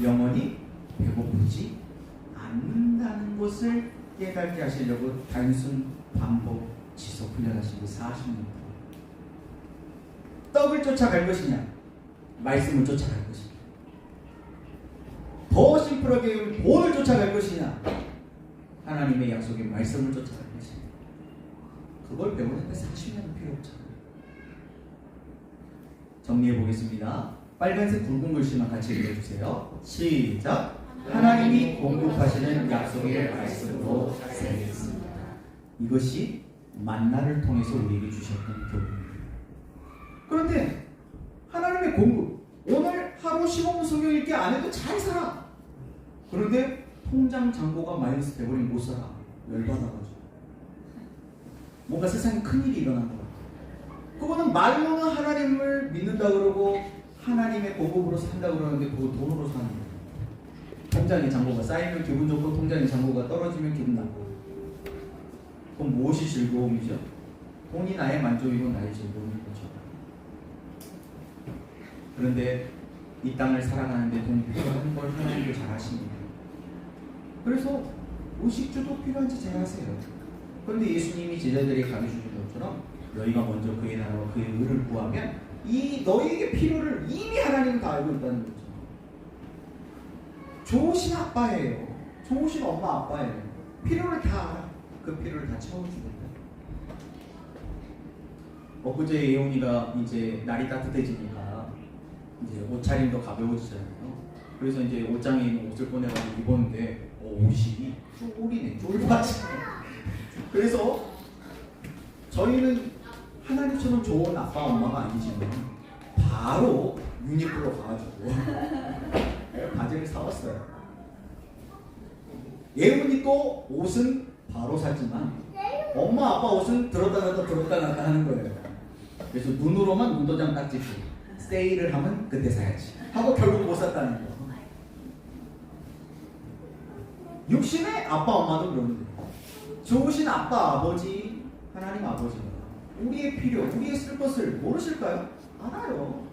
[SPEAKER 1] 영원히 배고프지 않는다는 것을 깨닫게 하시려고 단순 반복 지속 훈련하시고 40년 떡을 쫓아갈 것이냐 말씀을 쫓아갈 것이냐 더 심플하게 돈을 쫓아갈 것이냐 하나님의 약속의 말씀을 쫓아갈 것이냐 그걸 배우는데 40년은 필요 없잖아요. 정리해 보겠습니다. 빨간색 굵은 글씨만 같이 읽어주세요. 시작. 하나님이 공급하시는 약속의 말씀으로 살겠습니다. 이것이 만나를 통해서 우리에게 주셨던 교훈입니다. 그런데 하나님의 공급 오늘 하루 15분 성경 읽기 안 해도 잘 살아. 그런데 통장 잔고가 마이너스 돼버리면 못 살아. 열받아가지고 뭔가 세상에 큰일이 일어난 것 같아. 그거는 말로는 하나님을 믿는다 그러고 하나님의 공급으로 산다 그러는데 그거 돈으로 사는 거예요. 통장에 잔고가 쌓이면 기분 좋고 통장에 잔고가 떨어지면 기분 나쁘고. 그럼 무엇이 즐거움이죠? 돈이 나의 만족이고 나의 즐거움인 거죠. 그런데 이 땅을 살아가는데 돈이 필요한 걸 하나님도 잘 아십니다. 그래서 의식주도 필요한지 잘 아세요. 그런데 예수님이 제자들에게 가르쳐 주신 것처럼 너희가 먼저 그의 나라와 그의 의를 구하면 이 너희에게 필요를 이미 하나님은 다 알고 있다는 거죠. 좋으신 아빠예요. 좋으신 엄마 아빠예요. 필요를 다 알아. 그 필요를 다 채워주겠다. 엊그제 예원이가 이제 날이 따뜻해지니까 이제 옷차림도 가벼워지잖아요. 그래서 이제 옷장에 있는 옷을 꺼내가지고 입었는데 옷이 쫄이네, 쫄바지. 그래서 저희는 하나님처럼 좋은 아빠 엄마가 아니지만 바로 유니클로 가가지고 바지를 사왔어요. 예훈이 또 옷은 바로 샀지만 엄마 아빠 옷은 들었다 놨다 하는 거예요. 그래서 눈으로만 눈도장 딱 찍고 세일을 하면 그때 사야지 하고 결국 못 샀다는 거. 육신의 아빠 엄마도 그러는데 좋으신 아빠 아버지 하나님 아버지가 우리의 필요, 우리의 쓸 것을 모르실까요? 알아요.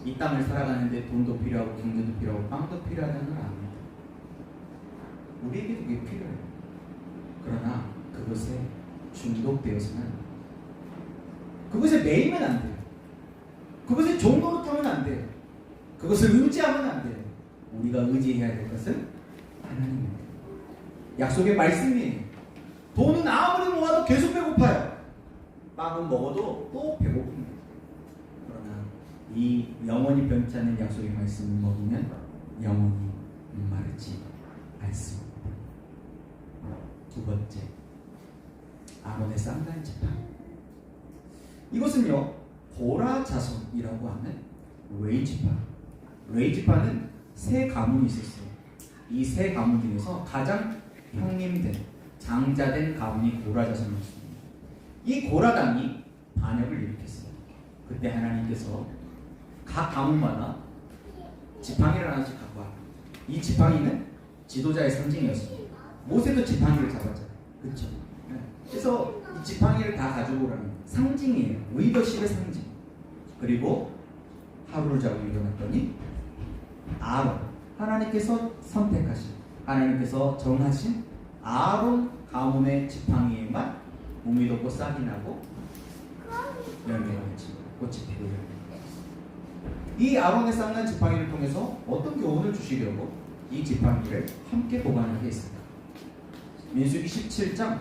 [SPEAKER 1] 이 땅을 살아가는데 돈도 필요하고 경제도 필요하고 빵도 필요하다는 걸 압니다. 우리에게도 그게 필요해요. 그러나 그것에 중독되어서는 안 돼요. 그것에 매이면 안 돼요. 그것에 종노릇하면 안 돼요. 그것을 의지하면 안 돼요. 우리가 의지해야 될 것은 하나님입니다. 약속의 말씀이에요. 돈은 아무리 모아도 계속 배고파요. 빵은 먹어도 또 배고픕니다. 그러나 이 영원히 변치 않는 약속의 말씀을 먹으면 영원히 마르지 않습니다. 두 번째, 아몬의 쌍난 지파. 이것은요 고라 자손이라고 하는 레위 지파. 레위 지파는 세 가문이 있었어요. 이 세 가문 중에서 가장 형님된 장자된 가문이 고라 자손이었습니다. 이 고라당이 반역을 일으켰어요. 그때 하나님께서 각 가문마다 지팡이를 하나씩 갖고 와요. 이 지팡이는 지도자의 상징이었습니다. 모세도 지팡이를 잡았잖아요. 그렇죠? 네. 그래서 이 지팡이를 다 가지고 오라는 상징이에요. 리더십의 상징. 그리고 하루를 자고 일어났더니 아론, 하나님께서 선택하신, 하나님께서 정하신 아론 가문의 지팡이에만 몸이 돋고 싹이 나고 열매가 맺히고 꽃이 피고 이 아론의 쌍난 지팡이를 통해서 어떤 교훈을 주시려고 이 지팡이를 함께 보관하게 했습니다. 민수기 17장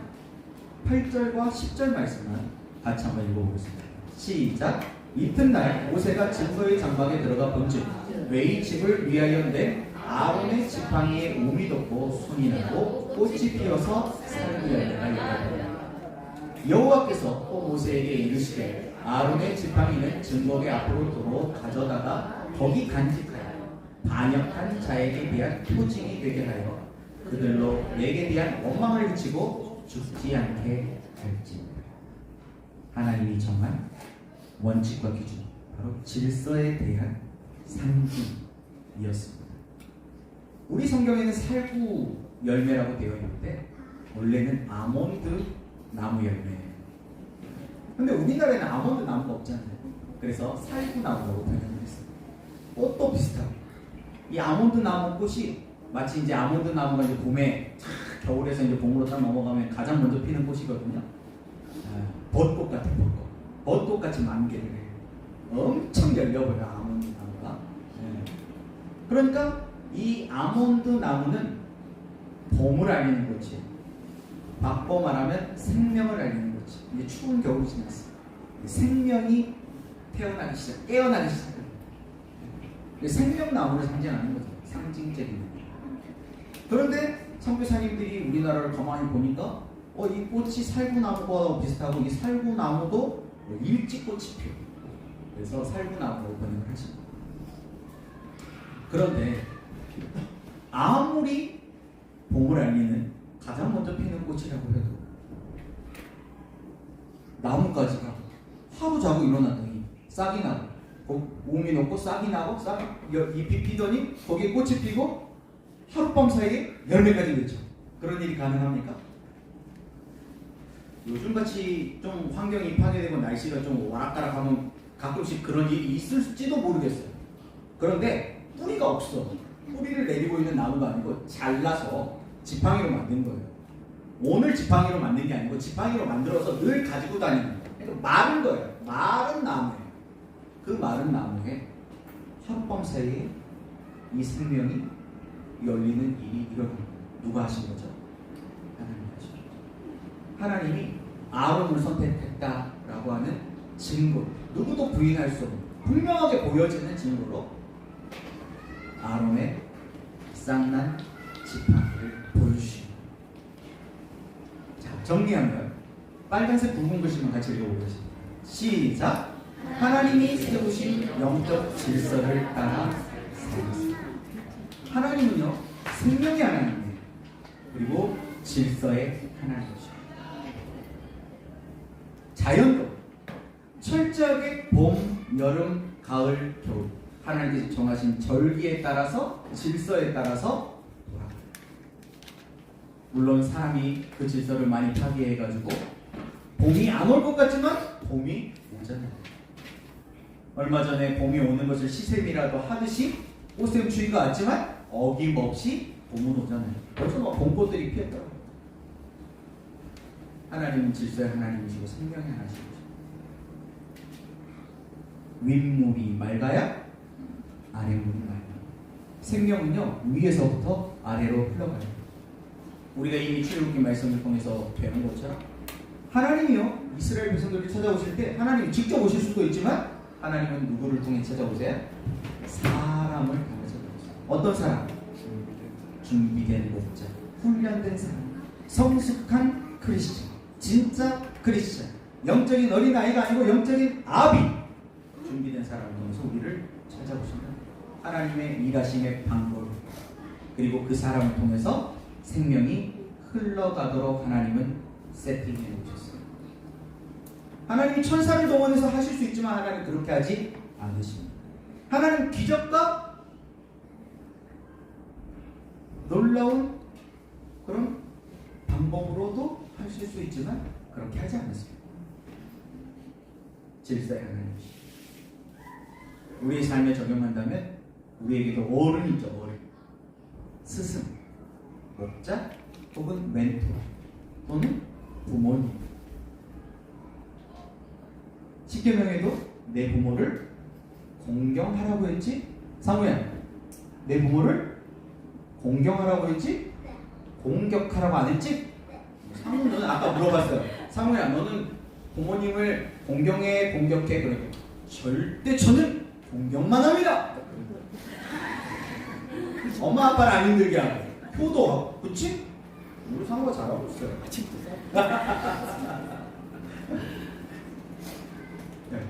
[SPEAKER 1] 8절과 10절 말씀을 같이 한번 읽어보겠습니다. 시작. 이튿날 모세가 증거의 장막에 들어가 본즉 레위 집을 위하여 낸 아론의 지팡이에 몸이 돋고 손이 나고 꽃이 피어서 살구 열매가 있더라. 여호와께서 또 모세에게 이르시되 아론의 지팡이는 증거의 앞으로 도로 가져다가 거기 간직하여 반역한 자에게 대한 표징이 되게 하여 그들로 내게 대한 원망을 그치고 죽지 않게 할지니라. 하나님이 정한 원칙과 기준, 바로 질서에 대한 상징이었습니다. 우리 성경에는 살구 열매라고 되어 있는데 원래는 아몬드 나무 열매예요. 근데 우리나라에는 아몬드 나무가 없잖아요. 그래서 살구 나무라고 표현을 했어요. 꽃도 비슷하고 이 아몬드 나무 꽃이 마치 이제 아몬드 나무가 이제 봄에 겨울에서 이제 봄으로 딱 넘어가면 가장 먼저 피는 꽃이거든요. 벚꽃 같은 벚꽃. 벚꽃같이 만개를 해요. 엄청 열려버려 아몬드 나무가. 그러니까 이 아몬드 나무는 봄을 알리는 꽃이에요. 바꿔 말하면 생명을 알리는 꽃이. 이제 추운 겨울이 지났어요. 생명이 태어나기 시작, 깨어나기 시작합니다. 생명나무를 상징하는 거죠. 상징적인. 그런데 선교사님들이 우리나라를 가만히 보니까 이 꽃이 살구나무와 비슷하고 이 살구나무도 일찍 꽃이 피워. 그래서 살구나무로 번역을 하십니다. 그런데 아무리 봄을 알리는 가장 먼저 피는 꽃이라고 해도 나뭇가지가 하루 자고 일어났더니 싹이 나고 몸이 녹고 싹이 나고 잎이 피더니 거기에 꽃이 피고 하룻밤 사이에 열매까지 맺죠. 그런 일이 가능합니까? 요즘같이 좀 환경이 파괴되고 날씨가 좀 와락가락하면 가끔씩 그런 일이 있을지도 모르겠어요. 그런데 뿌리가 없어. 뿌리를 내리고 있는 나무가 아니고 잘라서 지팡이로 만든 거예요. 오늘 지팡이로 만든 게 아니고 지팡이로 만들어서 늘 가지고 다니는 거예요. 그러니까 마른 거예요. 마른 나무예요. 그 마른 나무에 하룻밤 사이에 이 생명이 열리는 일이 일어납니다. 누가 하신 거죠? 하나님 하신 거죠. 하나님이 아론을 선택했다라고 하는 증거, 누구도 부인할 수 없는 분명하게 보여지는 증거로 아론의 쌍난 지팡이를 보여주시고, 자, 정리하면 빨간색 굵은 글씨만 같이 읽어보겠습니다. 시작. 하나님이 세우신 영적 질서를 따라 살았습니다. 하나님은요, 생명의 하나님이에요. 그리고 질서의 하나님이죠. 자연도 철저하게 봄, 여름, 가을, 겨울 하나님께서 정하신 절기에 따라서 질서에 따라서 돌아가요. 물론 사람이 그 질서를 많이 파괴해가지고 봄이 안 올 것 같지만 봄이 오잖아요. 얼마 전에 봄이 오는 것을 시샘이라도 하듯이 오샘추위가 왔지만 어김없이 봄은 오잖아요. 벌써 막 봄꽃들이 피었더라고요. 하나님은 질서의 하나님이시고 생명의 하나님이시고, 윗물이 맑아야 아랫물이 맑아요. 생명은요, 위에서부터 아래로 흘러가요. 우리가 이미 출애굽기 말씀을 통해서 배운 것처럼 하나님이요, 이스라엘 백성들을 찾아오실 때 하나님이 직접 오실 수도 있지만 하나님은 누구를 통해 찾아오세요? 사람을 통해 찾아오세요. 어떤 사람? 준비된 목자, 훈련된 사람, 성숙한 크리스찬, 진짜 크리스찬, 영적인 어린아이가 아니고 영적인 아비, 준비된 사람을 통해서 우리를 찾아오신다. 하나님의 일하심의 방법, 그리고 그 사람을 통해서 생명이 흘러가도록 하나님은 세팅해 놓으셨어요. 하나님이 천사를 동원해서 하실 수 있지만 하나님은 그렇게 하지 않으십니다. 하나님 기적과 놀라운 그런 방법으로도 하실 수 있지만 그렇게 하지 않으십니다. 질서의 하나님이십니다. 우리의 삶에 적용한다면 우리에게도 어른이죠. 어른, 스승, 목자 혹은 멘토 또는 부모님. 십계명에도 내 부모를 공경하라고 했지? 사무야, 내 부모를 공경하라고 했지? 공격하라고 안 했지? 사무는 아까 물어봤어요. 사무야, 너는 부모님을 공경해, 공격해? 그러니까 절대 저는 공경만 합니다. 엄마 아빠를 안 힘들게 하고 효도하고, 그치? 우리 사무가 잘하고 있어요. 네.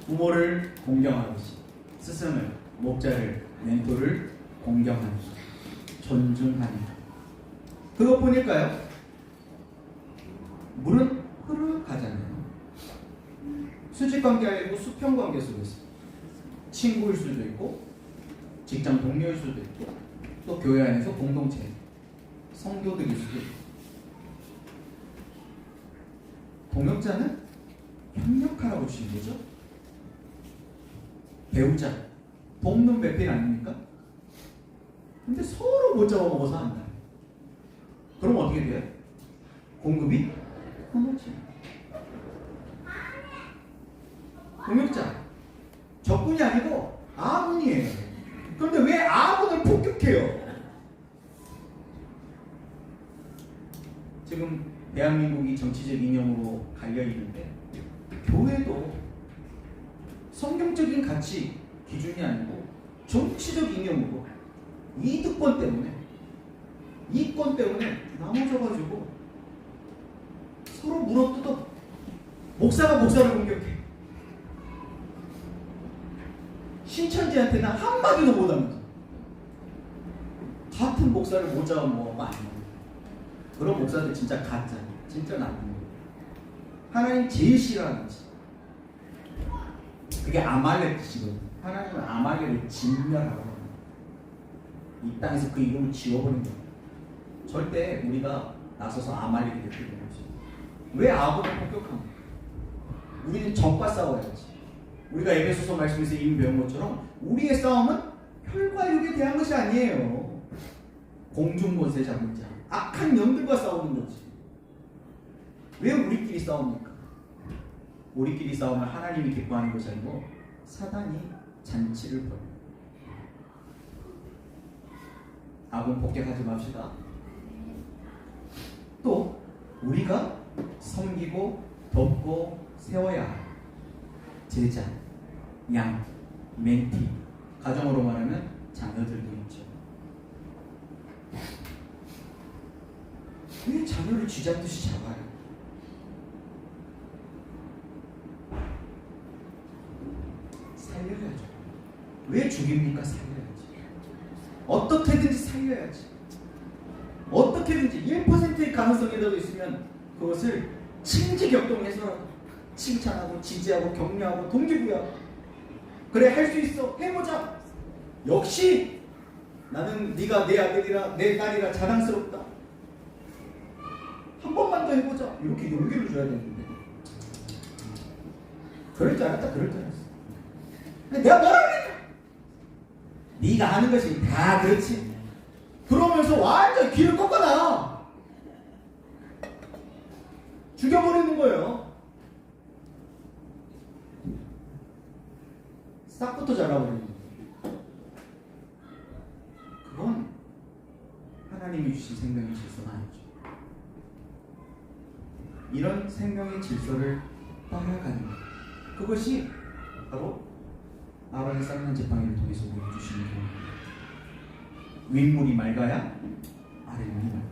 [SPEAKER 1] 부모를 공경하듯이 스승을, 목자를, 멘토를 공경하는, 존중하는 그것뿐일까요? 물은 흐르가잖아요. 수직관계 아니고 수평관계 속에 있어요. 친구일 수도 있고 직장 동료일 수도 있고 또 교회 안에서 공동체 성도들일 수도 있고. 동역자는 협력하라고 주신 거죠. 배우자, 돕는 배필 아닙니까? 근데 서로 못 잡아먹어서 한다. 그럼 어떻게 돼요? 공급이 끊어져요. 동역자, 적군이 아니고 아군이에요. 그런데 왜 아군을 폭격해요? 지금 대한민국이 정치적 이념으로 갈려있는데 교회도 성경적인 가치 기준이 아니고 정치적 이념으로 이득권 때문에, 이권 때문에 나눠져가지고 서로 물어뜯어. 목사가 목사를 공격해. 신천지한테는 한마디도 못하면서 같은 목사를 못 잡으면 뭐 아니에요. 그런 목사들 진짜 가짜, 진짜 나쁜 거예요. 하나님 제일 싫어하는 짓, 그게 아말렉 짓이거든요. 하나님은 아말렉을 진멸하고 이 땅에서 그 이름을 지워버린 거예요. 절대 우리가 나서서 아말렉이 될 필요가 없어요. 왜 아합을 폭격합니까? 우리는 적과 싸워야지. 우리가 에베소서 말씀에서 이미 배운 것처럼 우리의 싸움은 혈과 육에 대한 것이 아니에요. 공중권세 잡은 자, 악한 영들과 싸우는 거지. 왜 우리끼리 싸웁니까? 우리끼리 싸우면 하나님이 기뻐하는 것이 아니고 사단이 잔치를 벌여요. 아군 폭격하지 맙시다. 또 우리가 섬기고 돕고 세워야 할 제자, 양, 멘티, 가정으로 말하면 자녀들도 있죠. 왜 자녀를 쥐잡듯이 잡아요? 살려야죠. 왜 죽입니까? 살려야지. 어떻게든지 살려야지. 어떻게든지 1%의 가능성이라도 있으면 그것을 칭지격동해서 칭찬하고 지지하고 격려하고 동기부여하고, 그래 할 수 있어, 해보자. 역시 나는 네가 내 아들이라 내 딸이라 자랑스럽다. 한 번만 더 해보자. 이렇게 용기를 줘야 되는데 그럴 줄 알았다. 그럴 줄 알았어. 내가 뭐라 그랬냐? 네가 하는 것이 다 그렇지. 그러면서 완전 귀를 꺾어놔. 죽여버리는 거예요. 싹부터 잘라버리는 거예요. 그건 하나님이 주신 생명의 질서가 아니죠. 이런 생명의 질서를 따라가는 것, 그것이 바로 아론의 쌍난 지팡이를 통해서 보여주시는 겁니다. 윗물이 맑아야 아랫물이 맑아요.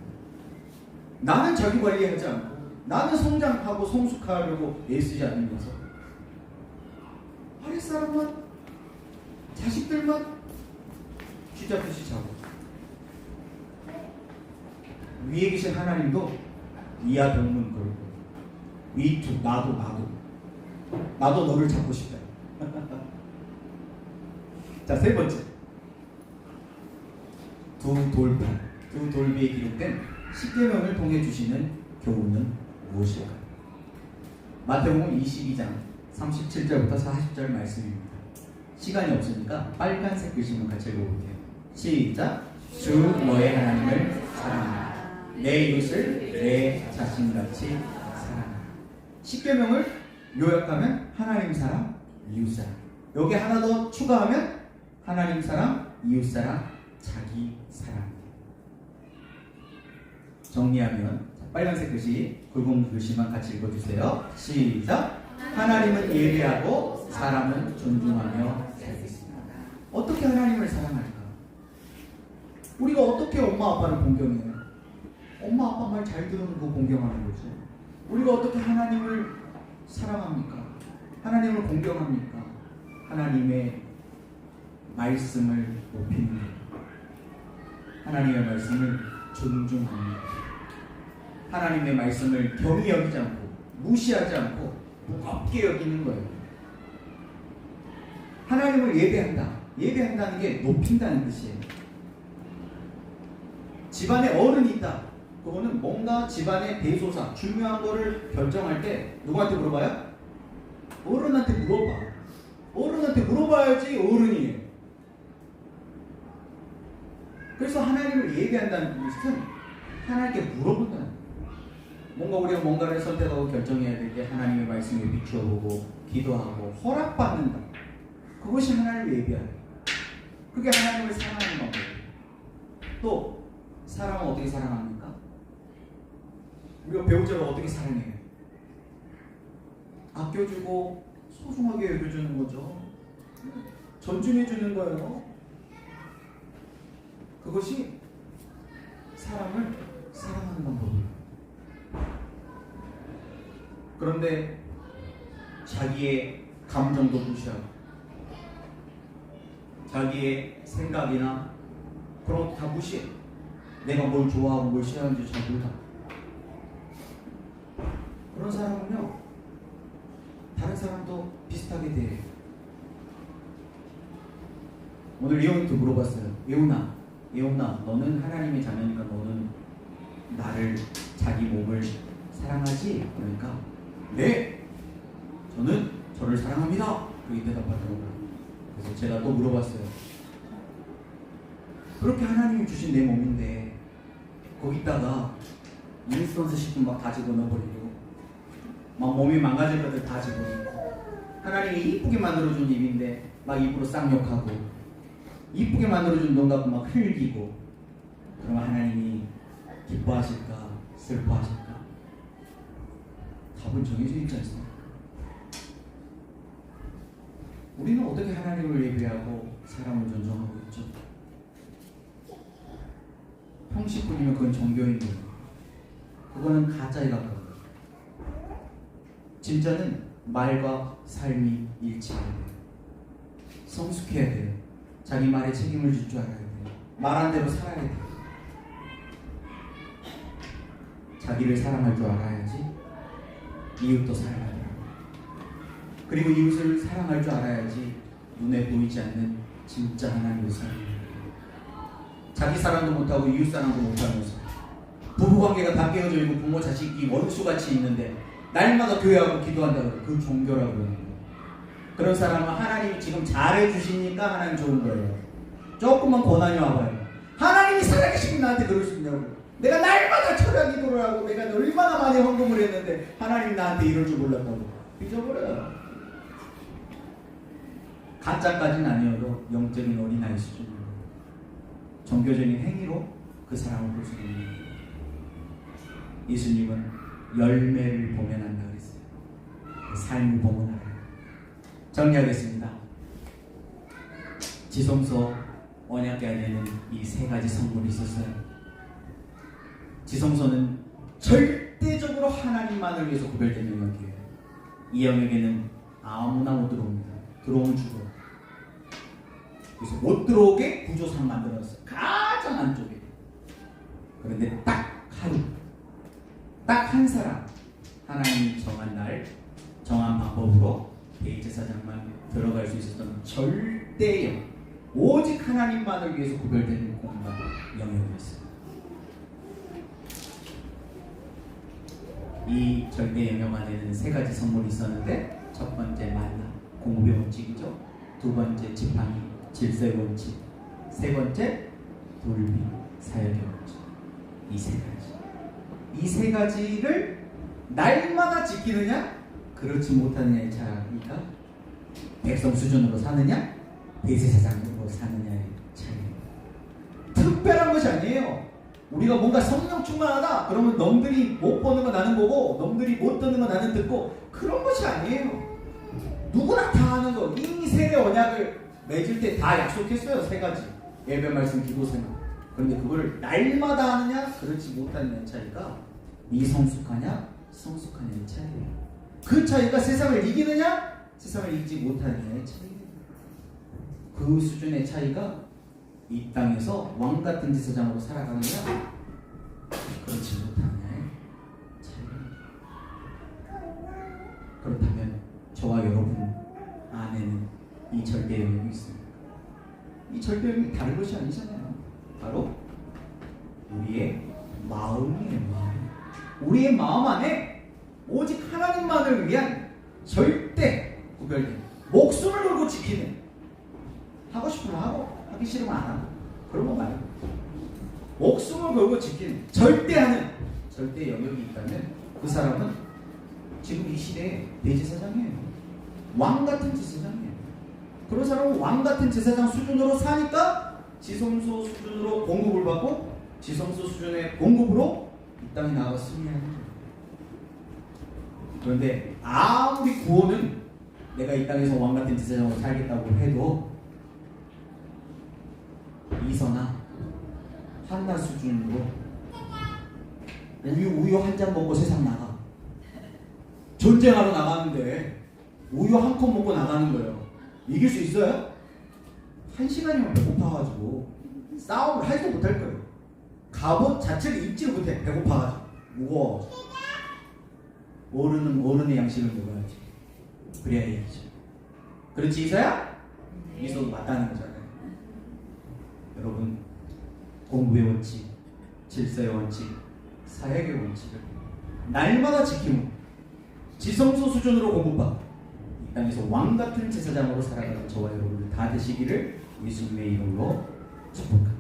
[SPEAKER 1] 나는 자기 관리하지 않고 나는 성장하고 성숙하려고 애쓰지 않으면서 아랫사람만, 자식들만 쥐잡듯이 잡고, 위에 계신 하나님도 위아 동문 그럴 거예요. 위투, 나도 너를 잡고 싶다. 자, 세 번째, 두 돌비에 기록된 십계명을 통해 주시는 교훈은 무엇일까요? 마태복음 22장 37절부터 40절 말씀입니다. 시간이 없으니까 빨간색 글씨만 같이 읽어볼게요. 시작. 주 너의 하나님을 사랑하라. 내 이웃을 내 자신같이 사랑하라. 십계명을 요약하면 하나님 사랑, 이웃 사랑. 여기 하나 더 추가하면 하나님 사랑, 이웃 사랑, 자기 사랑. 정리하면 빨간색 글씨, 굵은 글씨만 같이 읽어주세요. 시작. 하나님은 예배하고 사람은 존중하며 살겠습니다. 어떻게 하나님을 사랑할까? 우리가 어떻게 엄마 아빠를 공경해요? 엄마 아빠 말 잘 들으면 그 공경하는 거죠. 우리가 어떻게 하나님을 사랑합니까? 하나님을 공경합니까? 하나님의 말씀을 높이는 것, 하나님의 말씀을 존중합니다. 하나님의 말씀을 경히 여기지 않고 무시하지 않고 무겁게 여기는 거예요. 하나님을 예배한다. 예배한다는 게 높인다는 뜻이에요. 집안에 어른이 있다. 그거는 뭔가 집안의 대소사, 중요한 거를 결정할 때 누구한테 물어봐요? 어른한테 물어봐. 어른한테 물어봐야지 어른이에요. 그래서 하나님을 예배한다는 뜻은 하나님께 물어본다는 거예요. 뭔가 우리가 뭔가를 선택하고 결정해야 될 때 하나님의 말씀에 비추어보고 기도하고 허락받는다. 그것이 하나님을 예배하는 거예요. 그게 하나님을 사랑하는 방법이에요. 또 사람은 어떻게 사랑합니까? 우리가 배우자를 어떻게 사랑해요? 아껴주고 소중하게 여겨주는 거죠. 존중해주는 거예요. 그것이 사람을 사랑하는 방법이에요. 그런데 자기의 감정도 무시하고 자기의 생각이나 그런 것도 다 무시해. 내가 뭘 좋아하고 뭘 싫어하는지 잘 몰라. 그런 사람은요, 다른 사람도 비슷하게 대해요. 오늘 예원이한테 물어봤어요. 예원아, 너는 하나님의 자녀니까 너는 나를, 자기 몸을 사랑하지? 그러니까 네, 저는 저를 사랑합니다. 그렇게 대답하더라고요. 그래서 제가 또 물어봤어요. 그렇게 하나님이 주신 내 몸인데 거기다가 인스턴스 식품 막 다 집어넣어버리고 막 몸이 망가질 것들 다 집어넣고 하나님이 이쁘게 만들어준 입인데 막 입으로 쌍욕하고 이쁘게 만들어준 눈 갖고 막 흘기고 그러면 하나님이 기뻐하실까 슬퍼하실까? 답은 정해져 있지 않습니까? 우리는 어떻게 하나님을 예배하고 사람을 존중하고 있죠? 형식뿐이면 그건 종교인데 그거는 가짜에 가까워요. 진짜는 말과 삶이 일치해야 돼요. 성숙해야 돼요. 자기 말에 책임을 질 줄 알아야 돼요. 말한 대로 살아야 돼요. 자기를 사랑할 줄 알아야지 이웃도 사랑해야 돼요. 그리고 이웃을 사랑할 줄 알아야지 눈에 보이지 않는 진짜 하나님을 사랑해야 돼요. 자기 사랑도 못하고 이웃 사랑도 못하면서 부부관계가 다 깨어져 있고 부모 자식이 원수같이 있는데 날마다 교회하고 기도한다고 그 종교라고 그러는 거예요. 그런 사람은 하나님이 지금 잘해주시니까 하나님 좋은 거예요. 조금만 고난이 와봐요. 하나님이 살아계시면 나한테 그럴 수 있냐고. 내가 날마다 철야 기도를 하고 내가 얼마나 많이 헌금을 했는데 하나님이 나한테 이럴 줄 몰랐다고 잊어버려요. 가짜까지는 아니어도 영적인 어린아이 수준으로 종교적인 행위로 그 사람을 볼 수 있는 거예요. 예수님은 열매를 보면 한다 그랬어요. 그 삶을 보면 알아요. 정리하겠습니다. 지성소 언약궤안에는 이 세 가지 성물이 있었어요. 지성소는 절대적으로 하나님만을 위해서 구별된 영역이에요. 이 영역에는 아무나 못 들어옵니다. 들어오면 죽어요. 그래서 못 들어오게 구조상 만들어놨어요. 가장 안쪽에. 그런데 딱 하루, 딱 한 사람, 하나님이 정한 날, 정한 방법으로 대제사장만 들어갈 수 있었던 절대영, 오직 하나님만을 위해서 구별되는 공간, 영역이었어요. 이 절대 영역 안에는 세 가지 선물이 있었는데 첫 번째 만나, 공급의 원칙이죠. 두 번째 지팡이, 질서의 원칙. 세 번째 돌비, 사역의 원칙. 이 세 가지. 이 세 가지를 날마다 지키느냐, 그렇지 못하느냐의 차이가 백성 수준으로 사느냐, 대제사장으로 사느냐의 차이입니다. 특별한 것이 아니에요. 우리가 뭔가 성령 충만하다 그러면 넘들이 못 보는 거 나는 보고 넘들이 못 듣는 거 나는 듣고 그런 것이 아니에요. 누구나 다 하는 거. 이미 세례 언약을 맺을 때 다 약속했어요. 세 가지. 예배, 말씀, 기도, 생각. 그런데 그거를 날마다 하느냐 그렇지 못하느냐의 차이가 미성숙하냐 성숙하냐의 차이예요. 그 차이가 세상을 이기느냐 세상을 이기지 못하느냐의 차이예요. 그 수준의 차이가 이 땅에서 왕같은 제사장으로 살아가느냐 그렇지 못하느냐의 차이입니다. 그렇다면 저와 여러분 안에는 이 절대 영역이 있습니다. 이 절대 영역이 다른 것이 아니잖아요. 바로 우리의 마음이에요. 마음. 우리의 마음 안에 오직 하나님만을 위한 절대 구별된 목숨을 걸고 지키는, 하고 싶으면 하고 하기 싫으면 안 하고 그런 거 말고 목숨을 걸고 지키는 절대하는 절대 영역이 있다면 그 사람은 지금 이 시대의 대제사장이에요. 왕같은 제사장이에요. 그런 사람은 왕같은 제사장 수준으로 사니까 지성소 수준으로 공급을 받고 지성소 수준의 공급으로 이 땅에 나가 승리하는 거예요. 그런데 아무리 구원은 내가 이 땅에서 왕같은 제사장으로 살겠다고 해도 이서나 한나 수준으로 우유 한 잔 먹고 세상 나가. 전쟁하러 나가는데 우유 한 컵 먹고 나가는 거예요. 이길 수 있어요? 한 시간이면 배고파가지고 싸움을 하지도 못할 거예요. 갑옷 자체를 입지를 못해. 배고파가지고 무거워. 어른의 양식을 먹어야지. 그래야 이기죠. 그렇지 이서야? 이서도 맞다는 거잖아요. 여러분 공부의 원칙, 질서의 원칙, 사역의 원칙을 날마다 지키고 지성소 수준으로 공부받고 이 땅에서 왕같은 제사장으로 살아가는 저와 여러분들 다 되시기를 예수님의 이름으로 축복합니다.